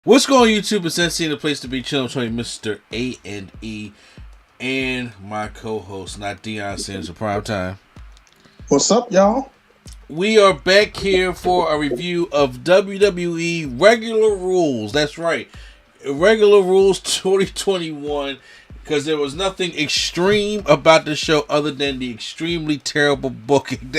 What's going on, YouTube? It's NC, the place to be chilling with Mr. A&E and my co-host, not Deion Sanders for prime time. What's up, y'all? We are back here for a review of WWE Regular Rules. That's right, Regular Rules 2021, because there was nothing extreme about the show other than the extremely terrible booking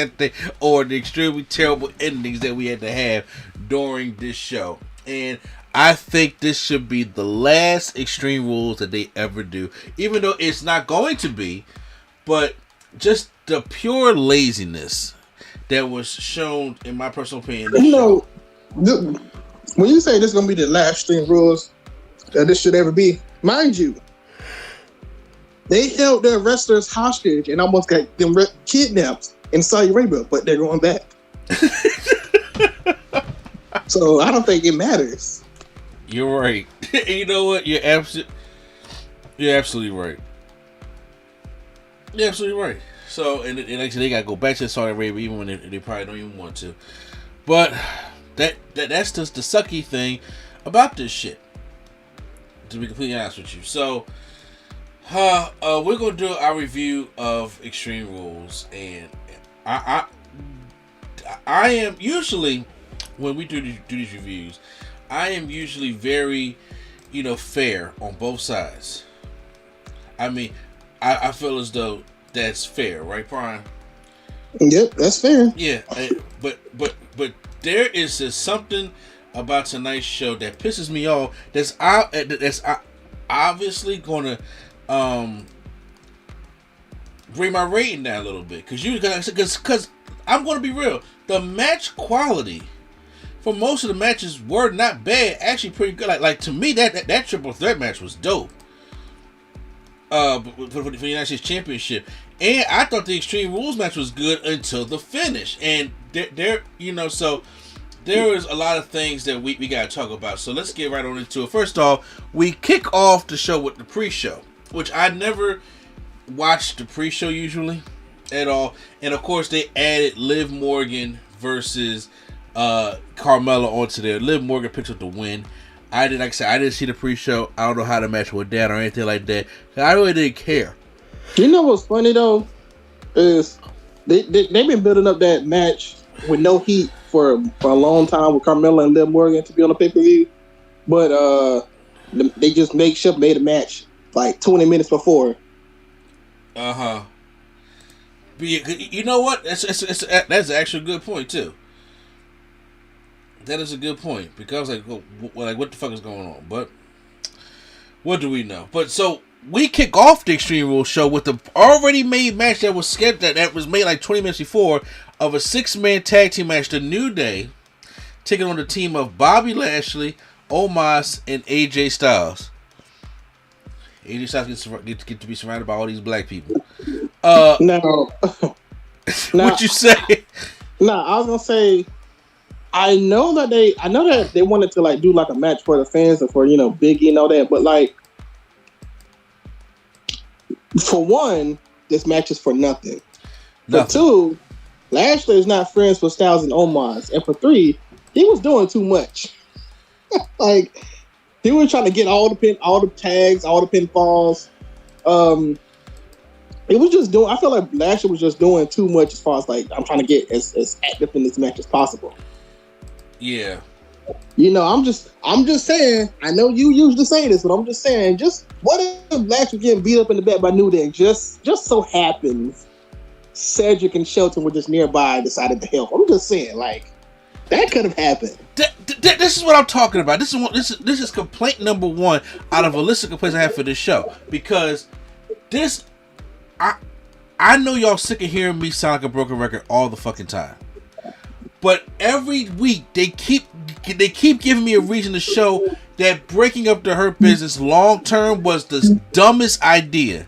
or the extremely terrible endings that we had to have during this show. And I think this should be the last Extreme Rules that they ever do. Even though it's not going to be. But just the pure laziness that was shown, in my personal opinion. You know, when you say this is going to be the last Extreme Rules that this should ever be, mind you, they held their wrestlers hostage and almost got them kidnapped in Saudi Arabia, but they're going back. So I don't think it matters. You're right. And you know what? You're absolutely right. You're absolutely right. So, and actually, they gotta go back to Saudi Arabia even when they probably don't even want to. But that's just the sucky thing about this shit. To be completely honest with you, so we're gonna do our review of Extreme Rules, and I am usually, when we do these reviews, I am usually very, fair on both sides. I mean, I feel as though that's fair, right, Prime? Yep, that's fair. Yeah, but there is just something about tonight's show that pisses me off. That's obviously gonna bring my rating down a little bit, because I'm gonna be real. The match quality for most of the matches were not bad, actually pretty good. Like to me, that triple threat match was dope. For the United States Championship, and I thought the Extreme Rules match was good until the finish. And so there is a lot of things that we gotta talk about. So let's get right on into it. First off, we kick off the show with the pre-show, which I never watched the pre-show usually at all. And of course, they added Liv Morgan versus Carmella onto there. Liv Morgan picked up the win. I didn't see the pre-show. I don't know how the match went down or anything like that. I really didn't care. You know what's funny though is they've been building up that match with no heat for a long time with Carmella and Liv Morgan to be on the pay-per-view, but they just makeshift made a match like 20 minutes before. But you know what? That's actually a good point too. That is a good point, because what the fuck is going on? But what do we know? But so we kick off the Extreme Rules show with the already made match that was scheduled, that was made like 20 minutes before, of a 6-man tag team match. The New Day taking on the team of Bobby Lashley, Omos, and AJ Styles. AJ Styles gets to be surrounded by all these black people. No. What you say? No, I was gonna say, I know that they wanted to do like a match for the fans and for Biggie and all that, but for one, this match is for nothing. For two, Lashley is not friends with Styles and Omos, and for three, he was doing too much. He was trying to get all the tags, all the pinfalls. It was just doing. I feel like Lashley was just doing too much as far as I'm trying to get as active in this match as possible. Yeah. I'm just saying. I know you usually say this, but I'm just saying. Just what if Lashley getting beat up in the back by New Day? Just so happens Cedric and Shelton were just nearby and decided to help. I'm just saying, that could have happened. This is what I'm talking about. This is complaint number one out of a list of complaints I have for this show, because this, I know y'all sick of hearing me sound like a broken record all the fucking time. But every week they keep giving me a reason to show that breaking up the Hurt Business long term was the dumbest idea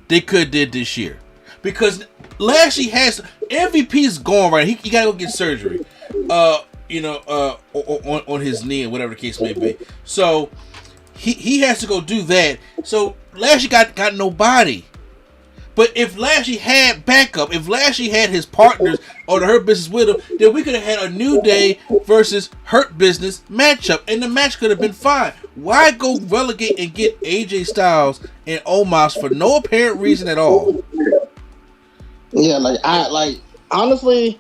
they could have did this year. Because Lashley has MVP is gone, right? He gotta go get surgery. On his knee and whatever the case may be. So he has to go do that. So Lashley got nobody. But if Lashley had backup, if Lashley had his partners or the Hurt Business with him, then we could have had a New Day versus Hurt Business matchup, and the match could have been fine. Why go relegate and get AJ Styles and Omos for no apparent reason at all? Yeah, honestly,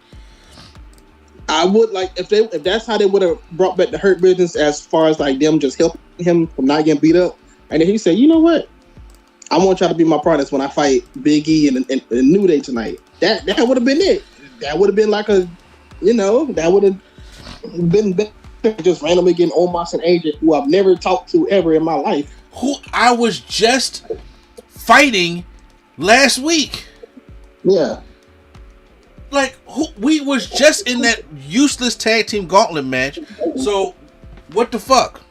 I would if that's how they would have brought back the Hurt Business, as far as like them just helping him from not getting beat up, and then he said, you know what? I want y'all to be my partners when I fight Big E and New Day tonight. That would have been it. That would have been like that would have been better than just randomly getting Omos and AJ, who I've never talked to ever in my life. Who I was just fighting last week. Yeah. Like, we was just in that useless tag team gauntlet match. So, what the fuck?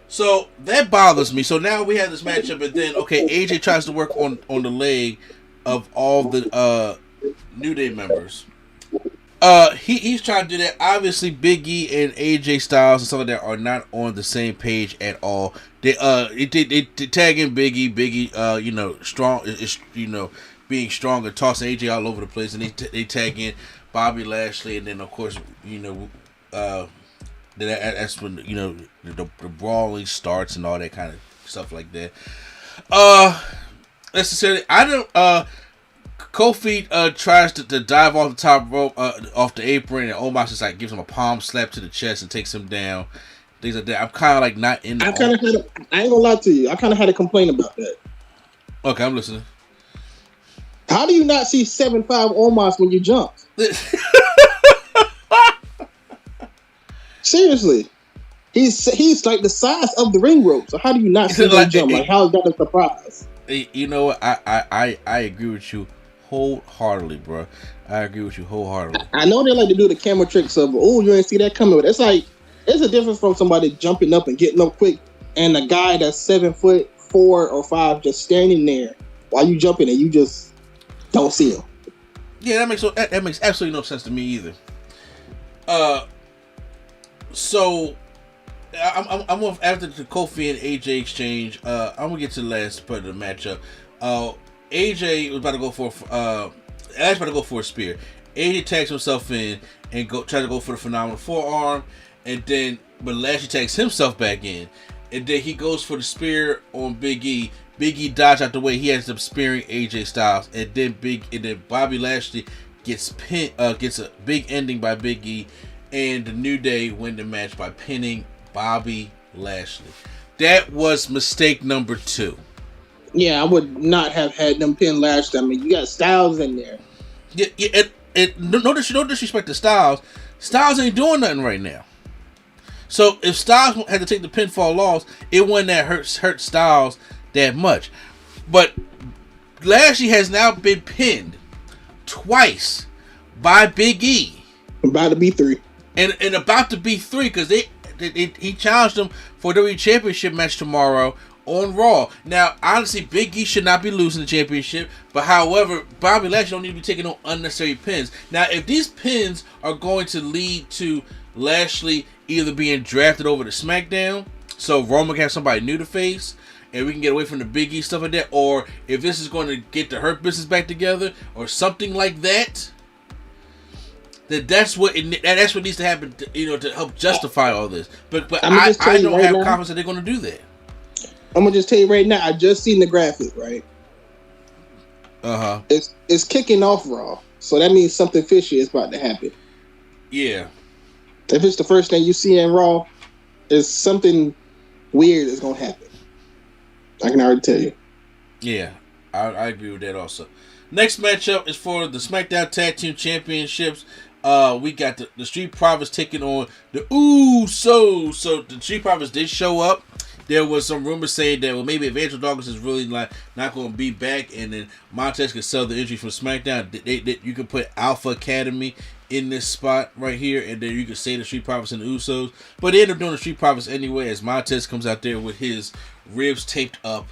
So that bothers me. So now we have this matchup, and then AJ tries to work on the leg of all the New Day members. He's trying to do that. Obviously, Big E and AJ Styles and some of that are not on the same page at all. They tag in Big E. Big E, strong is being strong and tossing AJ all over the place, and they tag in Bobby Lashley, and then of course that's when the brawling starts and all that kind of stuff like that. Necessarily, I don't. Kofi tries to dive off the top rope, off the apron, and Omos just like gives him a palm slap to the chest and takes him down. Things like that. I'm kind of like not in. I ain't gonna lie to you. I kind of had a complaint about that. Okay, I'm listening. How do you not see 7'5" Omos when you jump? Seriously, he's like the size of the ring rope. So how do you not see him jump? Like, how is that a surprise? You know what? I agree with you wholeheartedly, bro. I agree with you wholeheartedly. I know they like to do the camera tricks of, oh, you didn't see that coming, but it's a difference from somebody jumping up and getting up quick, and a guy that's 7'4" or 5" just standing there while you jumping and you just don't see him. Yeah, that makes absolutely no sense to me either. So I'm after the Kofi and AJ exchange. I'm gonna get to the last part of the matchup. AJ was about to go for a spear. AJ tags himself in and tries to go for the phenomenal forearm, and then but Lashley tags himself back in, and then he goes for the spear on Big E. Big E dodged out the way. He ends up spearing AJ Styles, and then Bobby Lashley gets a big ending by Big E. And the New Day win the match by pinning Bobby Lashley. That was mistake number 2. Yeah, I would not have had them pin Lashley. I mean, you got Styles in there. Yeah. No disrespect to Styles. Styles ain't doing nothing right now. So if Styles had to take the pinfall loss, it wouldn't that hurt Styles that much. But Lashley has now been pinned twice by Big E. About to be 3. And about to be 3 because he challenged him for a WWE Championship match tomorrow on Raw. Now, honestly, Big E should not be losing the championship, but however, Bobby Lashley don't need to be taking no unnecessary pins. Now, if these pins are going to lead to Lashley either being drafted over to Smackdown, so Roman can have somebody new to face, and we can get away from the Big E stuff like that, or if this is going to get the Hurt Business back together, or something like that, that's what needs to happen, to help justify all this. But I don't have confidence that they're going to do that. I'm gonna just tell you right now. I just seen the graphic, right? It's kicking off Raw, so that means something fishy is about to happen. Yeah. If it's the first thing you see in Raw, it's something weird is gonna happen. I can already tell you. Yeah, I agree with that also. Next matchup is for the SmackDown Tag Team Championships. We got the Street Profits taking on the Usos. So the Street Profits did show up. There was some rumors saying that maybe if Angel Dawkins is really not going to be back, and then Montez could sell the injury from SmackDown. You could put Alpha Academy in this spot right here, and then you could say the Street Profits and the Usos. But they end up doing the Street Profits anyway, as Montez comes out there with his ribs taped up.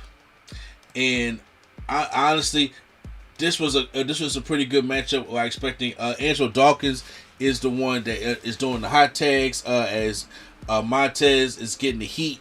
And honestly, this was a pretty good matchup. We're expecting Angelo Dawkins is the one that is doing the hot tags as Montez is getting the heat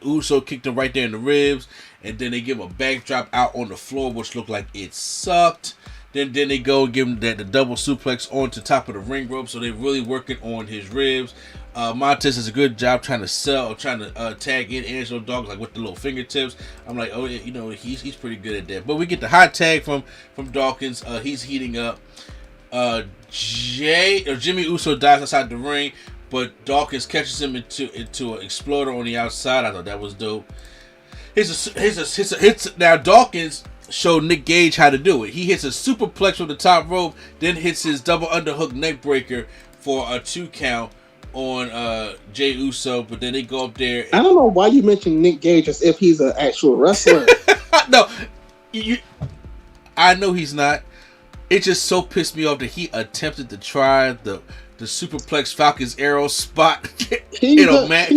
Uso kicked him right there in the ribs, and then they give him a backdrop out on the floor, which looked like it sucked. Then they go give him the double suplex onto top of the ring rope, so they're really working on his ribs. Montez does a good job trying to tag in Angelo Dawkins, like with the little fingertips. I'm like, oh, you know, he's pretty good at that. But we get the hot tag from Dawkins. He's heating up. Jimmy Uso dives outside the ring, but Dawkins catches him into an exploder on the outside. I thought that was dope. Now Dawkins showed Nick Gage how to do it. He hits a superplex from the top rope, then hits his double underhook neck breaker for a 2 count on Jey Uso, but then they go up there. I don't know why you mentioned Nick Gage as if he's an actual wrestler. No, I know he's not. It just so pissed me off that he attempted to try the superplex Falcon's Arrow spot in a match.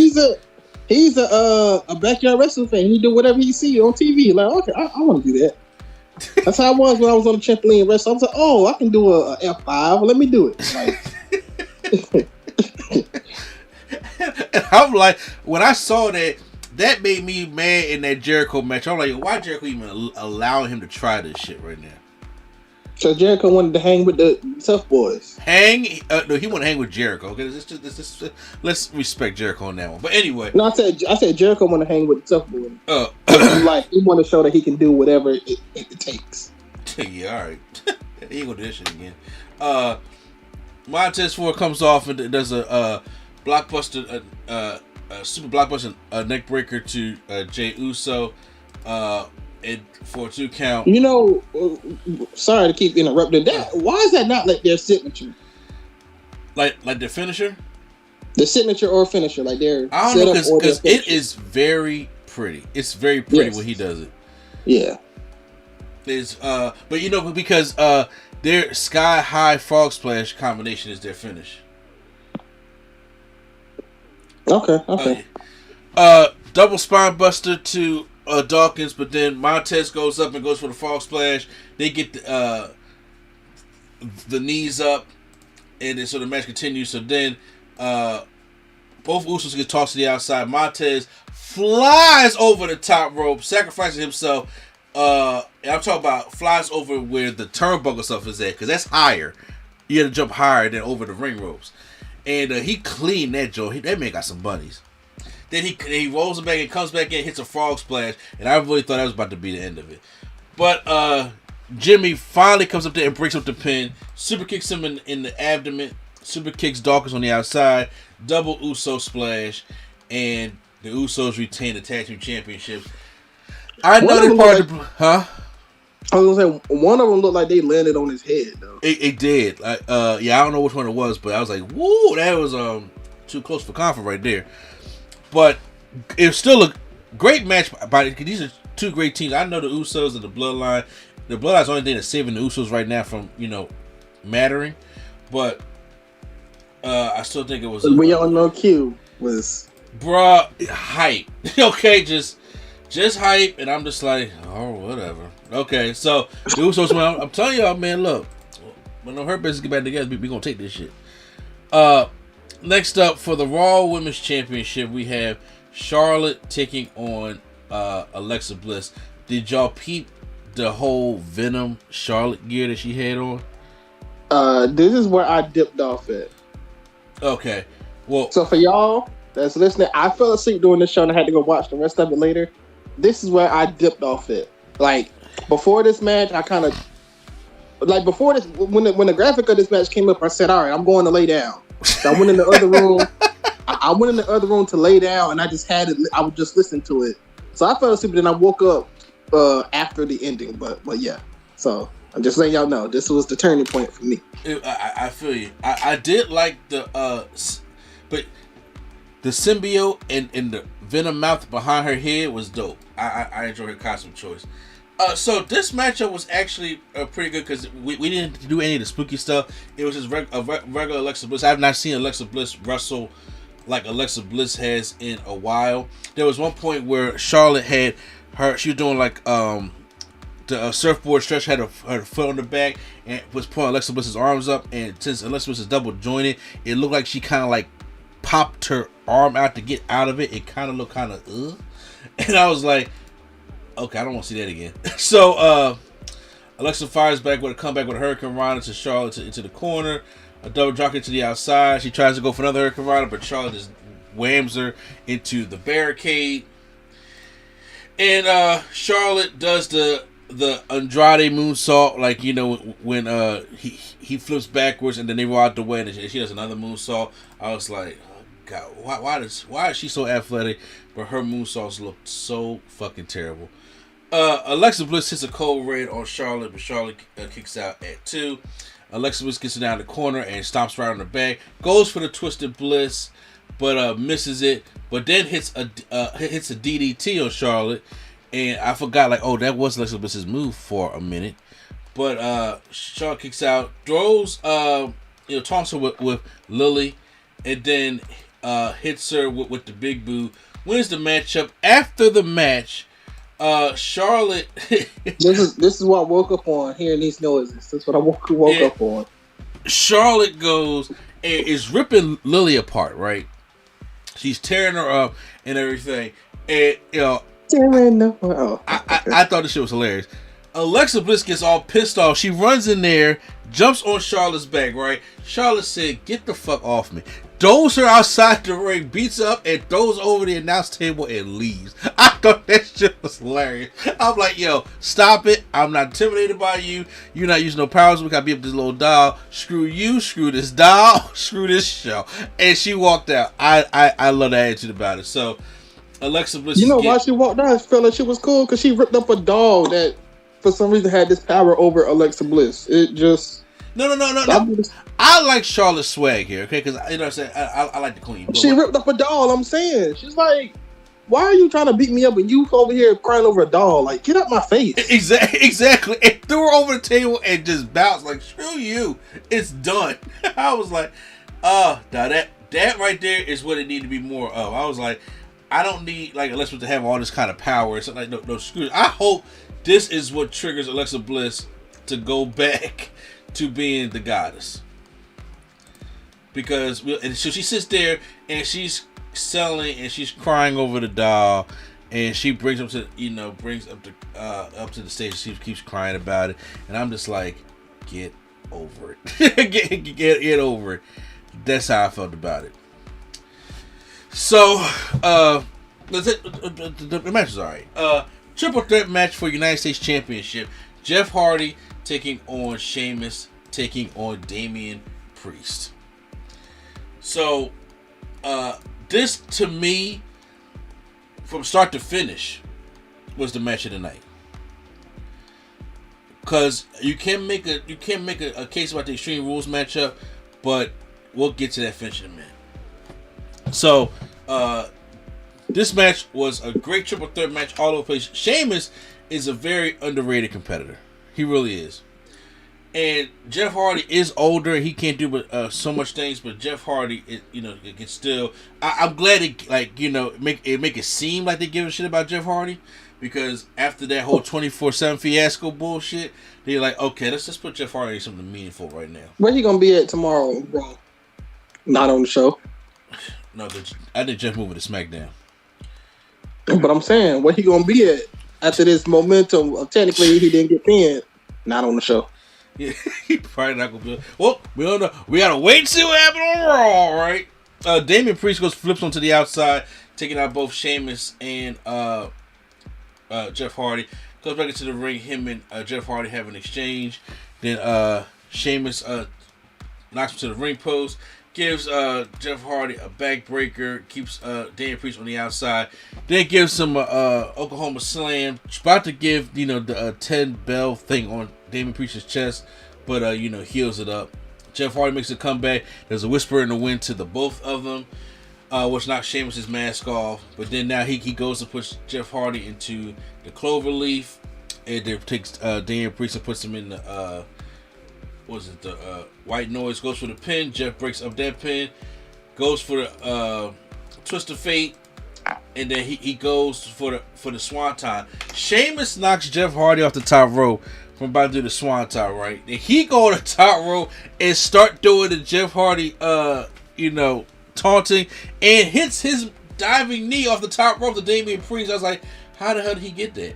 He's a backyard wrestling fan. He do whatever he see on TV. Like, okay, I want to do that. That's how I was when I was on the trampoline wrestling. I was like, oh, I can do a F5. Let me do it. Like, and I'm like, when I saw that made me mad in that Jericho match. I'm like, why Jericho even allowing him to try this shit right now? So Jericho wanted to hang with the tough boys. No, he wanted to hang with Jericho. Okay, let's respect Jericho on that one. But anyway, no, I said Jericho wanted to hang with the tough boys. Like he want to show that he can do whatever it takes. Yeah, all right. He ain't gonna do this shit again. Montez Ford comes off and does a blockbuster, super blockbuster neck breaker to Jey Uso. And for a 2 count. You know, sorry to keep interrupting. Why is that not like their signature? Like their finisher? The signature or finisher, like their. I don't know, because it is very pretty. It's very pretty when he does it. Yeah. It's but you know, because their sky high frog splash combination is their finish. Okay. Double spine buster to Dawkins, but then Montez goes up and goes for the frog splash. They get the knees up, and then so the match continues. So then both Usos get tossed to the outside. Montez flies over the top rope, sacrificing himself. And I'm talking about flies over where the turnbuckle stuff is at, because that's higher. You had to jump higher than over the ring ropes. And he cleaned that joint. That man got some bunnies. Then he rolls it back and comes back in, hits a frog splash, and I really thought that was about to be the end of it. But Jimmy finally comes up there and breaks up the pin, super kicks him in the abdomen, super kicks Dawkins on the outside, double Uso splash, and the Usos retain the tag team championships. I know they're part of the... Huh? I was gonna say, one of them looked like they landed on his head, though. It did. Yeah, I don't know which one it was, but I was like, woo, that was too close for comfort right there. But it was still a great match by because these are two great teams. I know the Usos and the Bloodline. The Bloodline's the only thing that's saving the Usos right now from, mattering. But I still think it was... When y'all know Q was... Bruh, hype. Okay, just hype. And I'm just like, oh, whatever. Okay, so the Usos, I'm telling y'all, man, look. When the Hurt Business get back together, we gonna take this shit. Next up, for the Raw Women's Championship, we have Charlotte taking on Alexa Bliss. Did y'all peep the whole Venom Charlotte gear that she had on? This is where I dipped off at. Okay. Well, so for y'all that's listening, I fell asleep during this show and I had to go watch the rest of it later. This is where I dipped off at. Like, before this match, I kind of... Like, before this, when the graphic of this match came up, I said, all right, I'm going to lay down. So I went in the other room. I went in the other room to lay down, and I just had it. I was just listening to it. So I fell asleep, and then I woke up after the ending. But yeah. So I'm just letting y'all know this was the turning point for me. I feel you. I did like but the symbiote and the Venom mouth behind her head was dope. I enjoyed her costume choice. So this matchup was actually pretty good because we didn't do any of the spooky stuff. It was just regular Alexa Bliss. I have not seen Alexa Bliss wrestle like Alexa Bliss has in a while. There was one point where Charlotte had she was doing like the surfboard stretch, had her foot on the back and was pulling Alexa Bliss's arms up. And since Alexa Bliss is double jointed, it looked like she kind of like popped her arm out to get out of it. It kind of looked kind of And I was like, okay, I don't want to see that again. So Alexa fires back with a comeback with a Hurricane Rana to Charlotte into the corner. A double dropkick to the outside. She tries to go for another Hurricane Rana, but Charlotte just whams her into the barricade. And Charlotte does the Andrade moonsault, like, you know, when he flips backwards and then they roll out the way and she does another moonsault. I was like, oh God, why is she so athletic, but her moonsaults look so fucking terrible. Alexa Bliss hits a cold raid on Charlotte, but Charlotte kicks out at 2. Alexa Bliss gets it down the corner and stomps right on the back. Goes for the Twisted Bliss, but misses it. But then hits a DDT on Charlotte, and I forgot, like, oh, that was Alexa Bliss's move for a minute. But Charlotte kicks out, throws taunts her with Lily, and then hits her with the big boot. Wins the matchup. After the match, Charlotte. this is what I woke up on, hearing these noises. That's what I woke up on. Charlotte goes and is ripping Lily apart, right? She's tearing her up and everything. And, you know, I thought this shit was hilarious. Alexa Bliss gets all pissed off. She runs in there, jumps on Charlotte's back, right? Charlotte said, "Get the fuck off me." Throws her outside the ring, beats her up, and throws over the announce table and leaves. I thought that shit was hilarious. I'm like, yo, stop it. I'm not intimidated by you. You're not using no powers. We gotta be up this little doll. Screw you. Screw this doll. Screw this show. And she walked out. I love that attitude about it. So, Alexa Bliss. You know why she walked out? I felt like she was cool because she ripped up a doll that, for some reason, had this power over Alexa Bliss. It just... No. I like Charlotte's swag here, okay? Because, you know what I'm saying? I like the queen. She ripped up a doll, I'm saying. She's like, why are you trying to beat me up and you over here crying over a doll? Like, get out my face. Exactly. And threw her over the table and just bounced like, screw you. It's done. I was like, now that right there is what it needed to be more of. I was like, I don't need, like, Alexa Bliss to have all this kind of power. It's like, no, screw it. I hope this is what triggers Alexa Bliss to go back to being the goddess. Because, and so she sits there and she's selling and she's crying over the doll, and she brings up to the stage. She keeps crying about it, and I'm just like, get over it. get over it. That's how I felt about it. So, the match is alright. Triple threat match for United States Championship. Jeff Hardy taking on Sheamus, taking on Damian Priest. So, this to me, from start to finish, was the match of the night. Because you can make a case about the Extreme Rules matchup, but we'll get to that finish in a minute. So, this match was a great triple threat match all over the place. Sheamus is a very underrated competitor. He really is. And Jeff Hardy is older. He can't do so much things, but Jeff Hardy, it can still. I'm glad it make it seem like they give a shit about Jeff Hardy, because after that whole 24/7 fiasco bullshit, they're like, okay, let's just put Jeff Hardy in something meaningful right now. Where he gonna be at tomorrow, bro? Not on the show. No, I think Jeff moving to SmackDown. But I'm saying, where he gonna be at after this momentum of technically he didn't get pinned? Not on the show. Yeah, he probably not gonna be. Well, we don't know. We gotta wait and see what happens on Raw, right? Damian Priest flips onto the outside, taking out both Sheamus and Jeff Hardy. Goes back into the ring. Him and Jeff Hardy have an exchange. Then Sheamus knocks him to the ring post. Gives Jeff Hardy a backbreaker. Keeps Damian Priest on the outside. Then gives him Oklahoma Slam. About to give the 10 bell thing on Damian Priest's chest, but heals it up. Jeff Hardy makes a comeback. There's a whisper in the wind to the both of them, which knocks Sheamus' mask off. But then now he goes to push Jeff Hardy into the clover leaf, and then takes Damian Priest and puts him in the white noise. Goes for the pin. Jeff breaks up that pin. Goes for the twist of fate, and then he goes for the swanton. Sheamus knocks Jeff Hardy off the top rope from about to do the swanton, right? Then he go to the top rope and start doing the Jeff Hardy taunting, and hits his diving knee off the top rope to Damian Priest. I was like, how the hell did he get that?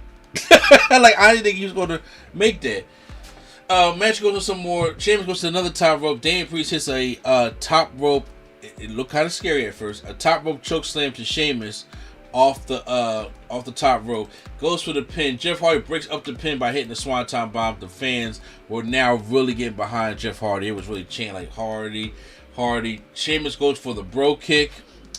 Like, I didn't think he was going to make that. Match goes to some more. Sheamus goes to another top rope. Damian Priest hits a top rope. It looked kind of scary at first. A top rope choke slam to Sheamus off the top rope. Goes for the pin. Jeff Hardy breaks up the pin by hitting the Swanton Bomb. The fans were now really getting behind Jeff Hardy. It was really chanting like Hardy. Sheamus goes for the bro kick,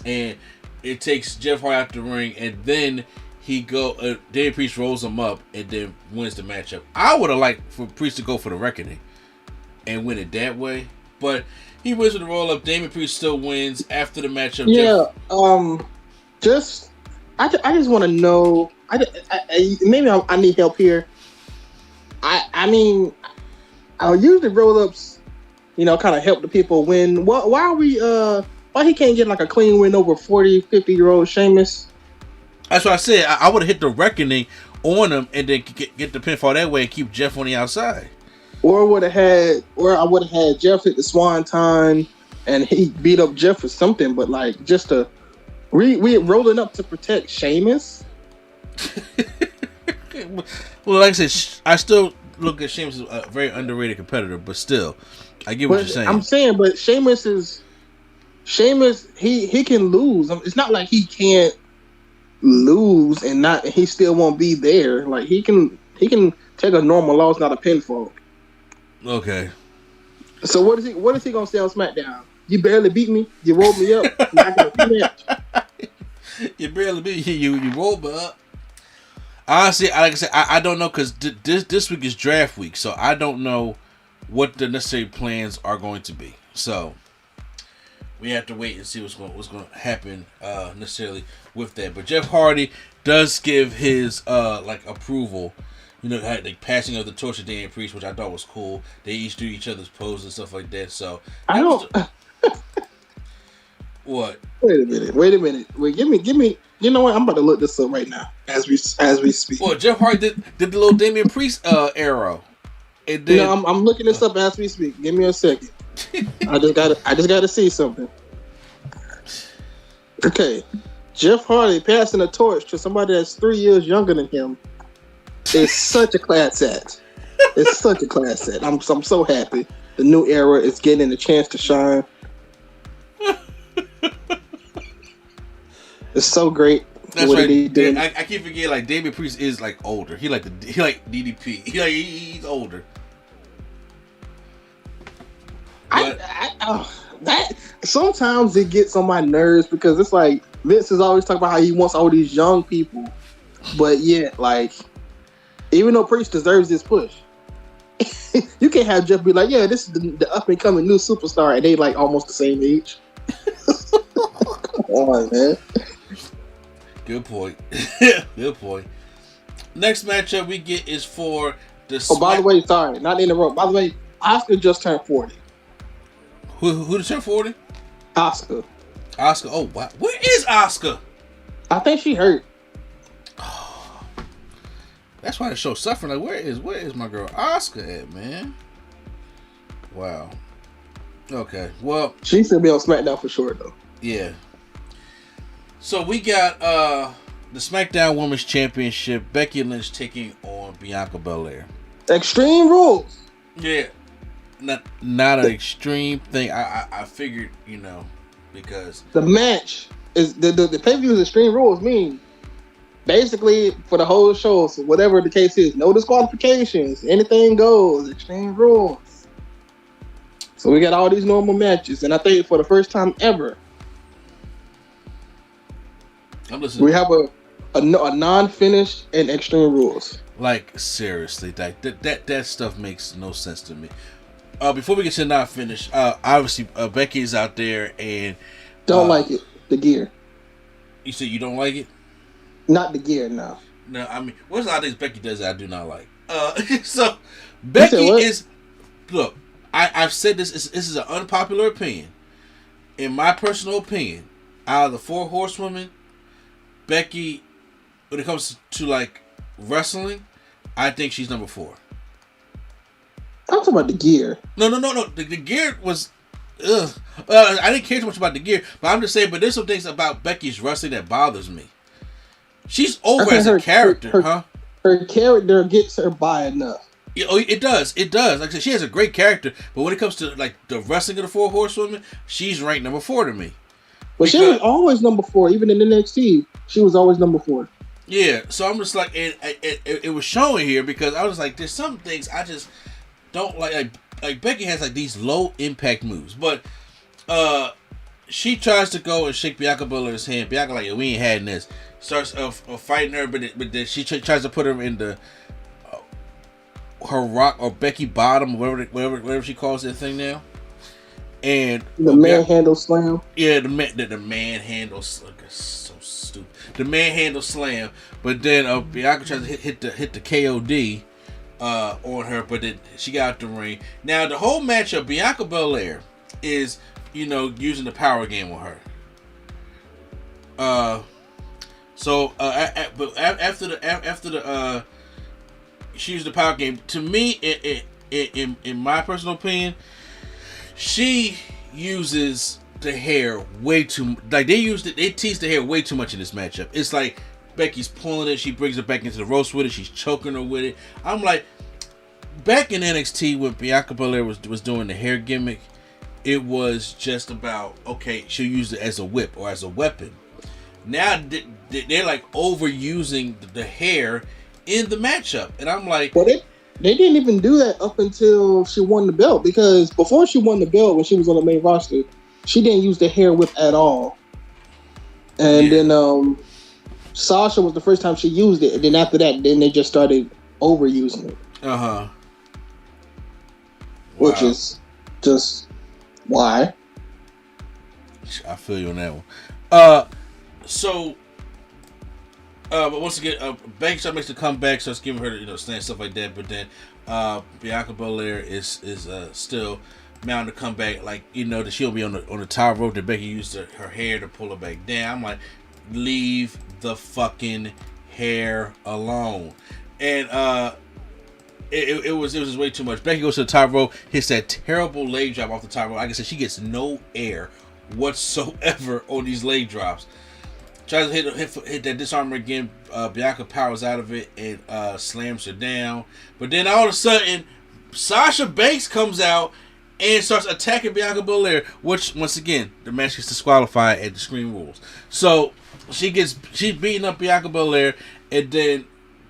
and it takes Jeff Hardy out the ring, and then Damian Priest rolls him up and then wins the matchup. I would have liked for Priest to go for the reckoning and win it that way, but he wins with the roll up. Damian Priest still wins after the matchup. Yeah, I just want to know. Maybe I need help here. I mean, I'll use the roll ups, kind of help the people win. Why he can't get like a clean win over 40, 50-year-old Sheamus? That's what I said. I would have hit the reckoning on him and then get the pinfall that way and keep Jeff on the outside. Or I would have had Jeff hit the Swanton and he beat up Jeff for something, but like just we rolling up to protect Sheamus. Well, like I said, I still look at Sheamus as a very underrated competitor, but still, I get what you're saying. I'm saying, but Sheamus, he can lose. It's not like he can't lose and he still won't be there. Like he can take a normal loss, not a pinfall. Okay. So what is he gonna say on SmackDown? You barely beat me. You rolled me up. You barely beat me. You rolled me up. Honestly, like I said, I don't know because this week is draft week, so I don't know what the necessary plans are going to be. So we have to wait and see what's going to happen necessarily with that. But Jeff Hardy does give his approval. Like passing of the torch to Damian Priest, which I thought was cool. They each do each other's poses and stuff like that. So I don't. What? Wait a minute. Wait, give me. You know what? I'm about to look this up right now as we speak. Well, Jeff Hardy did the little Damian Priest arrow. And then, I'm looking this up as we speak. Give me a second. I just gotta see something. Okay, Jeff Hardy passing the torch to somebody that's 3 years younger than him. It's such a class act. It's such a class act. I'm so happy. The new era is getting a chance to shine. It's so great. That's right. I keep forgetting. Like Damian Priest is like older. He like DDP. He's older. That sometimes it gets on my nerves because it's like Vince is always talking about how he wants all these young people, but yet like. Even though Priest deserves this push, you can't have Jeff be like, yeah, this is the up and coming new superstar, and they like almost the same age. Come on, man. Good point. Good point. Next matchup we get is for the. By the way, sorry, not in the row. By the way, Asuka just turned 40. Who just turned 40? Asuka. Oh wow, where is Asuka? I think she hurt. That's why the show's suffering. Like, where is my girl Asuka at, man? Wow. Okay. Well, she's gonna be on SmackDown for sure, though. Yeah. So we got the SmackDown Women's Championship. Becky Lynch taking on Bianca Belair. Extreme Rules. Yeah. Not an extreme thing. I figured, because the match is the pay-per-view is Extreme Rules mean. Basically, for the whole show, so whatever the case is, no disqualifications, anything goes, Extreme Rules. So we got all these normal matches, and I think for the first time ever, we have a non-finish and Extreme Rules. Like seriously, like that stuff makes no sense to me. Before we get to non-finish, obviously Becky's out there and don't like it. The gear. You said you don't like it. Not the gear, no. No, I mean, what's a lot of things Becky does that I do not like? So, Becky is... Look, I've said this is an unpopular opinion. In my personal opinion, out of the 4 horsewomen, Becky, when it comes to, like, wrestling, I think she's number 4. I'm talking about the gear. No. The gear was... ugh. I didn't care too much about the gear, but I'm just saying. But there's some things about Becky's wrestling that bothers me. She's over as a character, huh? Her character gets her by enough. Yeah, oh, it does. It does. Like I said, she has a great character, but when it comes to like the wrestling of the Four Horsewomen, she's ranked number 4 to me. But she was always number 4, even in NXT. She was always number 4. Yeah, so I'm just like, it was showing here because I was like, there's some things I just don't like. Like Becky has like these low impact moves, but she tries to go and shake Bianca Belair's hand. Bianca like, we ain't had this. Starts fighting her, but then she tries to put her in the her rock or Becky bottom, whatever she calls that thing now. And the manhandle slam. Yeah, the manhandle. So stupid. The manhandle slam, but then Bianca tries to hit the KOD on her, but then she got out the ring. Now the whole matchup, Bianca Belair is using the power game with her. But after the she used the power game. To me, in my personal opinion, she uses the hair way too. Like they tease the hair way too much in this matchup. It's like Becky's pulling it, she brings it back into the ropes with it, she's choking her with it. I'm like, back in NXT when Bianca Belair was doing the hair gimmick, it was just about, okay, she'll use it as a whip or as a weapon. Now they're like overusing the hair in the matchup, and I'm like, well, they didn't even do that up until she won the belt, because before she won the belt, when she was on the main roster, she didn't use the hair whip at all. And then Sasha was the first time she used it, and then after that, then they just started overusing it. Wow. Which is just why. I feel you on that one. But once again, Becky makes the comeback, starts giving her, stand stuff like that. But then Bianca Belair is still mounting the comeback, like that she'll be on the top rope. That Becky used her hair to pull her back down. I'm like, leave the fucking hair alone. And it was just way too much. Becky goes to the top rope, hits that terrible leg drop off the top rope. Like I said, she gets no air whatsoever on these leg drops. Tries to hit that disarmer again. Bianca powers out of it and slams her down. But then all of a sudden, Sasha Banks comes out and starts attacking Bianca Belair, which, once again, the match gets disqualified at the Scream Rules. So she's beating up Bianca Belair, and then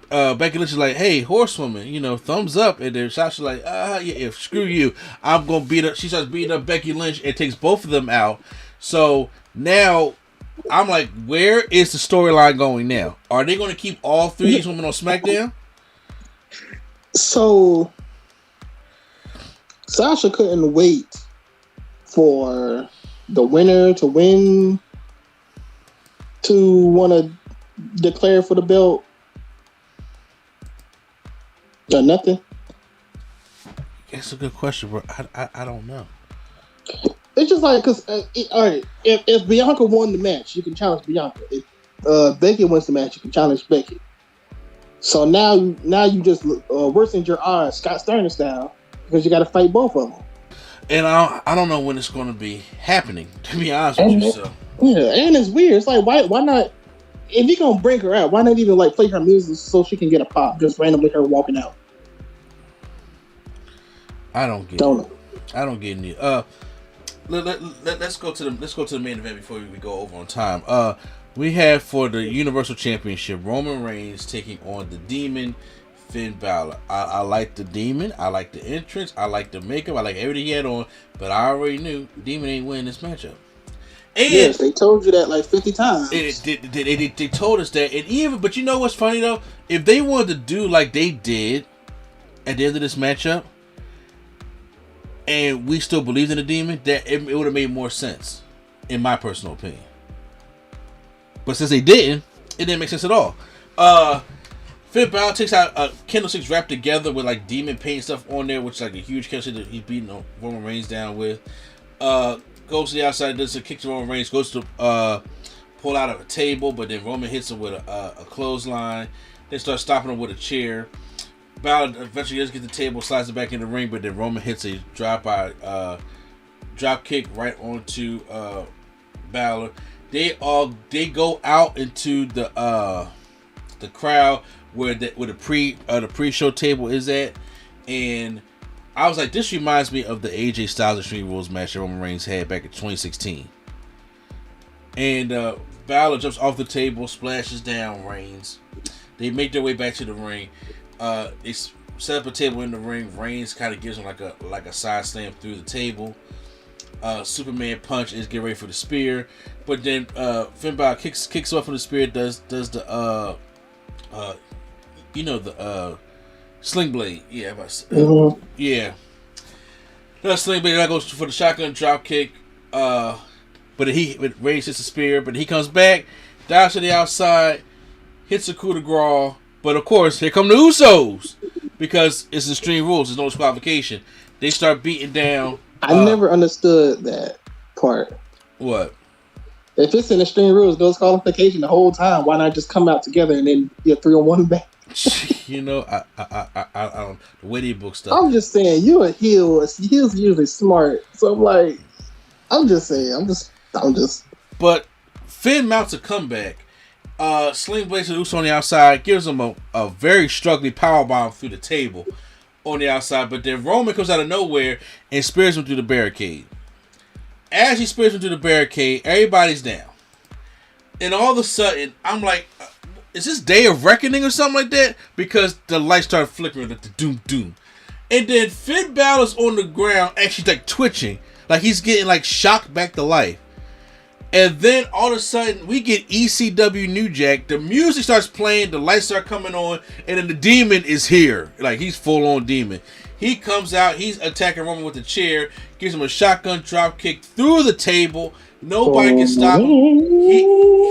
Becky Lynch is like, hey, horsewoman, thumbs up. And then Sasha's like, yeah, screw you. I'm going to beat up. She starts beating up Becky Lynch and takes both of them out. So now I'm like, where is the storyline going now? Are they going to keep all 3 of these women on SmackDown? So Sasha couldn't wait for the winner to win to want to declare for the belt. Or nothing. That's a good question, bro. I don't know. It's just like, because all right, if Bianca won the match, you can challenge Bianca. If Becky wins the match, you can challenge Becky. So now you just worsened your odds, Scott Steiner style, because you got to fight both of them. And I don't know when it's going to be happening, to be honest with you. So yeah, and it's weird. It's like, why not? If you're gonna bring her out, why not even like play her music so she can get a pop? Just randomly her walking out. I don't get it. Let's go to the main event before we go over on time. We have for the Universal Championship Roman Reigns taking on the Demon, Finn Balor. I like the Demon. I like the entrance. I like the makeup. I like everything he had on. But I already knew Demon ain't winning this matchup. And yes, they told you that like 50 times. They told us that. But you know what's funny though? If they wanted to do like they did at the end of this matchup, and we still believed in the Demon, that it would have made more sense, in my personal opinion. But since they didn't, it didn't make sense at all. Finn Balor takes out candlesticks wrapped together with like demon paint stuff on there, which is like a huge candlestick that he's beating Roman Reigns down with. Goes to the outside, does a kick to Roman Reigns, goes to pull out of a table, but then Roman hits him with a clothesline. Then starts stopping him with a chair. Balor eventually does get the table, slides it back in the ring, but then Roman hits a drive-by drop kick right onto Balor. They go out into the crowd where the pre-show table is at, and I was like, this reminds me of the AJ Styles Extreme Rules match that Roman Reigns had back in 2016. And Balor jumps off the table, splashes down Reigns. They make their way back to the ring. They set up a table in the ring. Reigns kind of gives him like a side slam through the table. Superman punch is getting ready for the spear, but then Finn Balor kicks off from the spear. Does the sling blade? Yeah, yeah. The sling blade that goes for the shotgun drop kick. But Reigns hits the spear, but he comes back, dives to the outside, hits a coup de grace. But of course, here come the Usos because it's Extreme Rules. There's no disqualification. They start beating down. I never understood that part. What? If it's in Extreme Rules, no disqualification the whole time, why not just come out together and then get 3-on-1 back? I don't. The way they book stuff. I'm just saying, you're a heel. Heels usually smart, so I'm just saying. But Finn mounts a comeback. Sling blades to the Uso on the outside, gives him a very struggling powerbomb through the table on the outside. But then Roman comes out of nowhere and spears him through the barricade. As he spears him through the barricade, everybody's down. And all of a sudden, I'm like, is this Day of Reckoning or something like that? Because the lights start flickering, like the doom doom. And then Finn Balor's on the ground, actually like twitching, like he's getting like shocked back to life. And then all of a sudden, we get ECW New Jack. The music starts playing, the lights start coming on, and then the Demon is here. Like, he's full-on Demon. He comes out, he's attacking Roman with a chair, gives him a shotgun drop kick through the table. Nobody can stop him.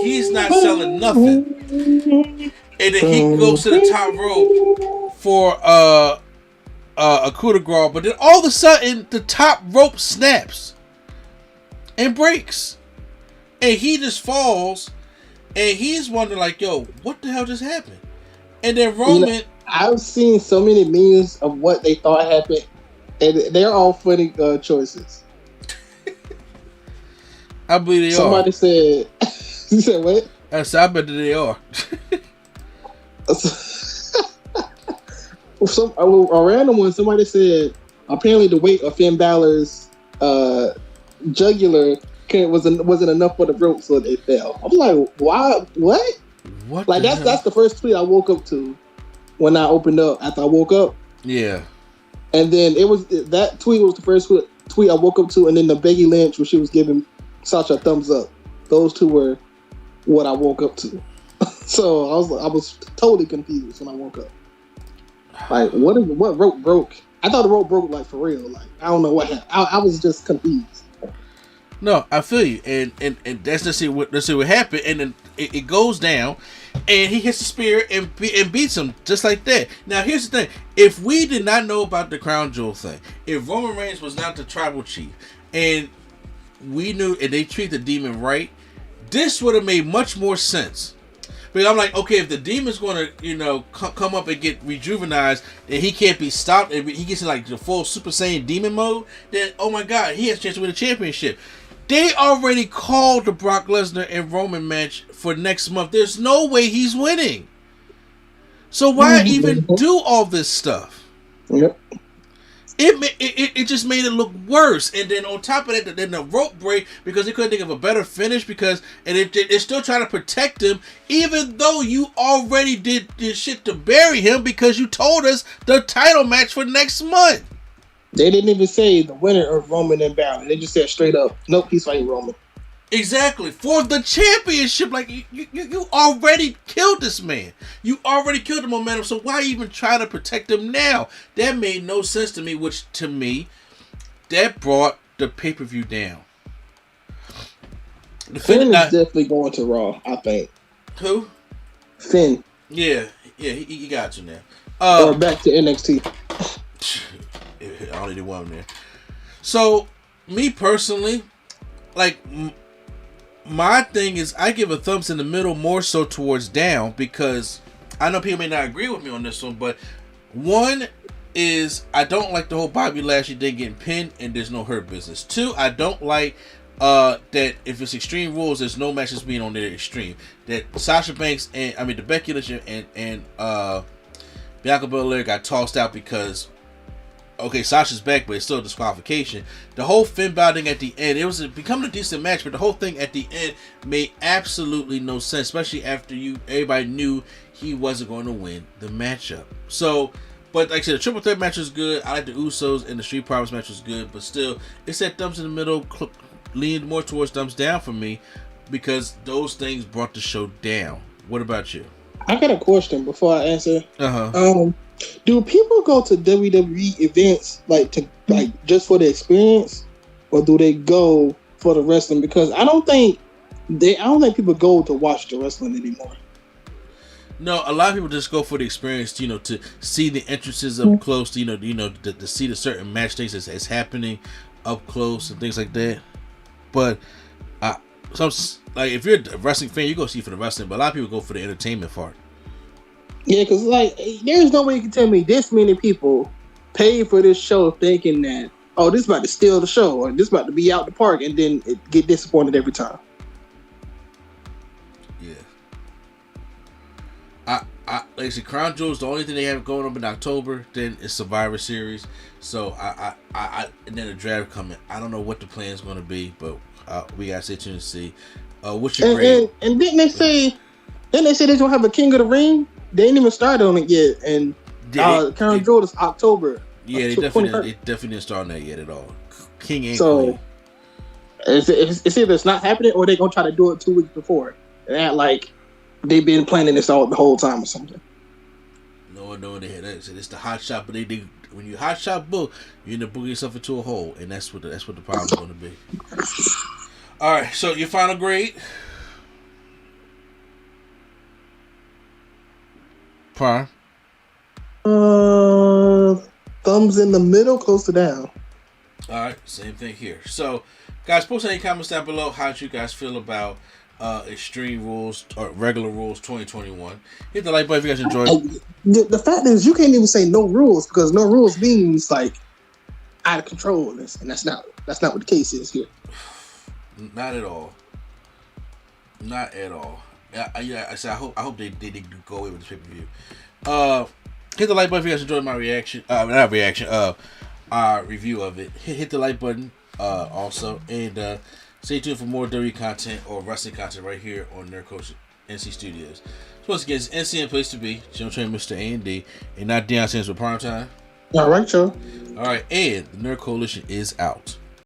He's not selling nothing. And then he goes to the top rope for a coup de grace. But then all of a sudden, the top rope snaps and breaks. And he just falls, and he's wondering, like, yo, what the hell just happened? And then Roman... I've seen so many memes of what they thought happened, and they're all funny choices. I believe they Somebody are. said... You said what? I said, I bet that they are. A random one, somebody said, apparently the weight of Finn Balor's jugular... wasn't enough for the rope, so they fell. I'm like, why? What? What? Like that's the first tweet I woke up to when I opened up after I woke up. Yeah. And then that tweet was the first tweet I woke up to, and then the Becky Lynch where she was giving Sasha a thumbs up. Those two were what I woke up to. So I was totally confused when I woke up. Like, what rope broke? I thought the rope broke like for real. Like, I don't know what happened. I was just confused. No, I feel you, and that's just what happened, and then it goes down, and he hits the spear and beats him just like that. Now here's the thing: if we did not know about the crown jewel thing, if Roman Reigns was not the tribal chief, and we knew, and they treat the Demon right, this would have made much more sense. But I'm like, okay, if the Demon's going to, come up and get rejuvenized, and he can't be stopped, and he gets in like the full Super Saiyan Demon mode, then oh my God, he has a chance to win the championship. They already called the Brock Lesnar and Roman match for next month. There's no way he's winning. So why even do all this stuff? Yep. It just made it look worse. And then on top of that, then the rope break because they couldn't think of a better finish they're still trying to protect him even though you already did this shit to bury him because you told us the title match for next month. They didn't even say the winner of Roman and Balor. They just said straight up, nope, he's fighting Roman. Exactly. For the championship, like you already killed this man. You already killed the momentum, so why even try to protect him now? That made no sense to me, which to me, that brought the pay-per-view down. Finn is definitely going to Raw, I think. Who? Finn. Yeah, he got you now. Or back to NXT. I only did one there. So, me personally, like, my thing is I give a thumbs in the middle more so towards down because I know people may not agree with me on this one, but one, is I don't like the whole Bobby Lashley thing getting pinned and there's no Hurt Business. 2, I don't like that if it's Extreme Rules, there's no matches being on their Extreme. That Sasha Banks the Becky Lynch and Bianca Belair got tossed out because Sasha's back, but it's still a disqualification. The whole Finn Balor thing at the end, it was becoming a decent match, but the whole thing at the end made absolutely no sense, especially after everybody knew he wasn't going to win the matchup. So, but like I said, the triple threat match was good. I like the Usos and the Street Profits match was good, but still, it's that thumbs in the middle, leaned more towards thumbs down for me because those things brought the show down. What about you? I got a question before I answer. Uh-huh. Do people go to WWE events like just for the experience, or do they go for the wrestling? Because I don't think people go to watch the wrestling anymore. No, a lot of people just go for the experience, to see the entrances up close, to see the certain match things that's happening up close and things like that. But if you're a wrestling fan, you go see for the wrestling, but a lot of people go for the entertainment part. Yeah, because there's no way you can tell me this many people pay for this show thinking that, this is about to steal the show, or this is about to be out the park, and then get disappointed every time. Yeah. Like I said, Crown Jewel is the only thing they have going up in October. Then it's Survivor Series. So and then the draft coming. I don't know what the plan is going to be, but we gotta stay tuned to see. What's your grade? And didn't they say they're gonna have a King of the Ring? They ain't even started on it yet, and Crown Jewel is October. Yeah, they definitely didn't start on that yet at all. King ain't so. It's either it's not happening, or they gonna try to do it 2 weeks before and act like they've been planning this all the whole time or something. No, they had that. It's the hot shot, but when you hot shot book, you end up booking yourself into a hole, and that's what the problem's going to be. All right, so your final grade, Prime. Thumbs in the middle, close to down. All right, same thing here. So, guys, post any comments down below. How do you guys feel about Extreme Rules or Regular Rules 2021? Hit the like button if you guys enjoyed. The fact is, you can't even say no rules, because no rules means like out of control, and that's not what the case is here. Not at all. Not at all. I hope they go away with this pay-per-view. Hit the like button if you guys enjoyed my reaction. Not reaction. Our review of it. Hit the like button. Also, and stay tuned for more WWE content or wrestling content right here on Nerd Coach NC Studios. So once again, it's NC and place to be. Jim Train, Mr. A&D, and not Deion Sanders with Prime Time. All right, Joe. All right, and the Nerd Coalition is out.